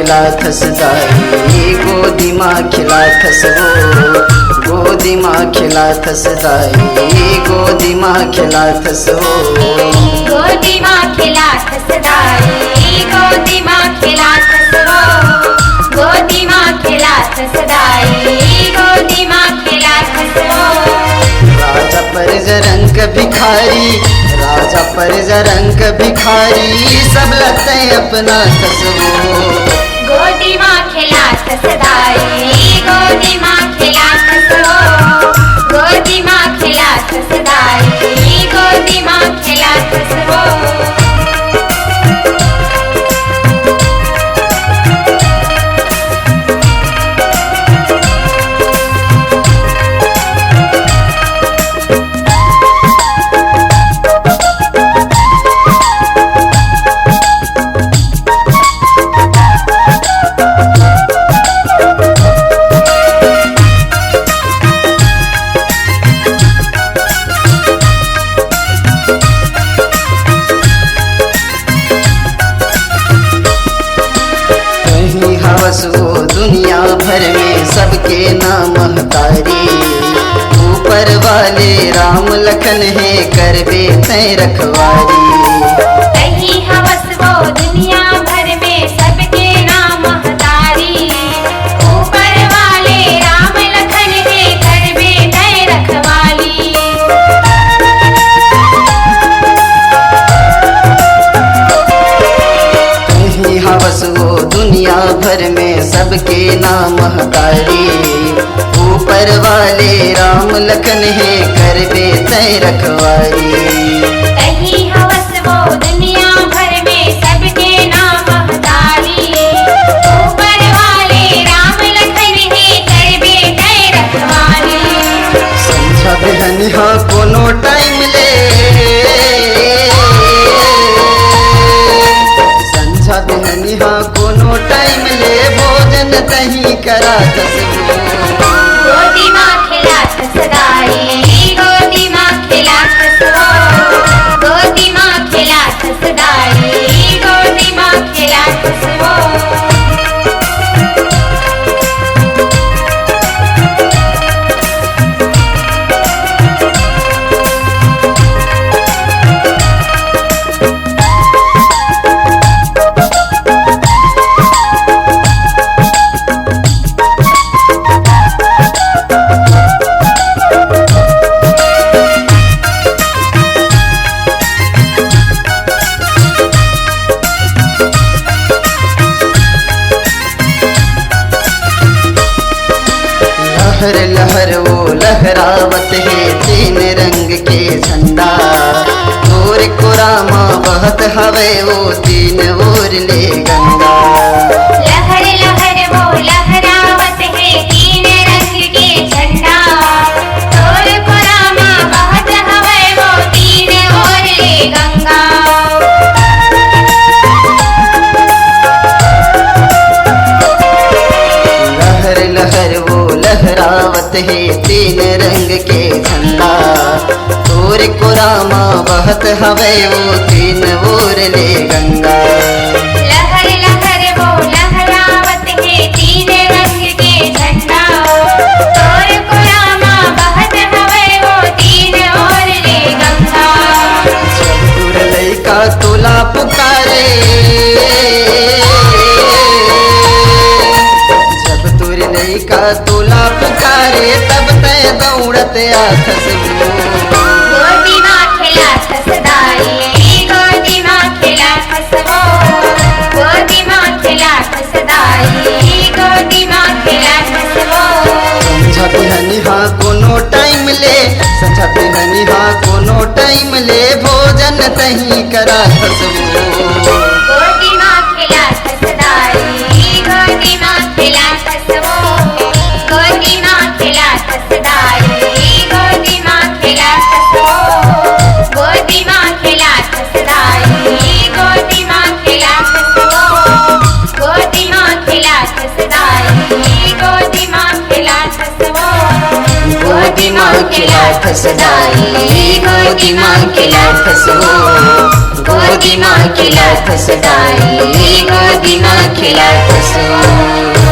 खिलाथस दाई, गोदी माँ खिलाथस वो, गोदी माँ खिलाथस दाई, गोदी माँ खिलाथस वो, गोदी माँ खिलाथस दाई, गोदी माँ खिलाथस वो, गोदी माँ खिलाथस दाई, गोदी माँ खिलाथस वो। राजा परजरंक भिखारी, राजा परजरंक भिखारी, सब लते अपना खसबो, गोदी माँ खिलाथस दाई, गोदी माँ खिलाथस वो, गोदी माँ खिलाथस दाई, गोदी माँ खिलाथस वो। वो दुनिया भर में सबके नाम महतारी, ऊपर वाले राम लखन है करबे तय रखवारी। कहीं हवस वो दुनिया भर में सबके नाम महतारी, ऊपर वाले राम लखन है करबे तय रखवाली। कहीं हवस वो दुनिया भर में सबके नाम महतारी, ऊपर वाले राम लखन है करबे तय रखवारी। कहीं हवस वो दुनिया भर में सबके नाम महतारी, ऊपर वाले राम लखन है करबे तय रखवाली। समझा बिहनिहा कोनो टाइम ले, समझा बिहनिहा कोनो टाइम ले, भोजन तही करा कसबो, गोदी माँ खिलाथस दाई, गोदी माँ खिलाथस वो, गोदी माँ खिलाथस दाई, गोदी माँ खिलाथस वो। लहर लहर वो लहरावत है तीन रंग के झंडा, गोर कोरामा बहत हवे वो तीन ओर ले गंगा। लहर लहर वो लहरावत है तीन रंग के झंडा, तोर कोरामा बहत हवे वो तीन ओर ले गंगा। लहर लहर वो लहरावत है तीन रंग के झंडा, गोर कोरामा बहत हवे वो तीन ओर ले गंगा। लहर लहर वो लहरावत है तीन रंग के झंडा, तोर कोरामा बहत हवे वो तीन ओर ले गंगा। चतुर लइका तोला पुकारे, जब तुर लइका तोला पुकारे, तब तय दौड़त आथस वो, गोदी माँ खिलाथस दाई, गोदी माँ खिलाथस वो, गोदी माँ खिलाथस दाई, गोदी माँ खिलाथस वो। समझा बिहनिहा कोनो टाइम ले, समझा बिहनिहा कोनो टाइम ले, भोजन तही करा खसबो, गोदी माँ खिलाथस दाई, गोदी माँ खिलाथस वो, गोदी माँ खिलाथस दाई, गोदी माँ खिलाथस वो, गोदी माँ खिलाथस दाई, गोदी माँ खिलाथस वो, गोदी माँ खिलाथस दाई, गोदी माँ खिलाथस वो, गोदी माँ खिलाथस फसदाई गोदी माँ खिला फसो गोदी माँ खिला फसदाई गोदी माँ खिला फसो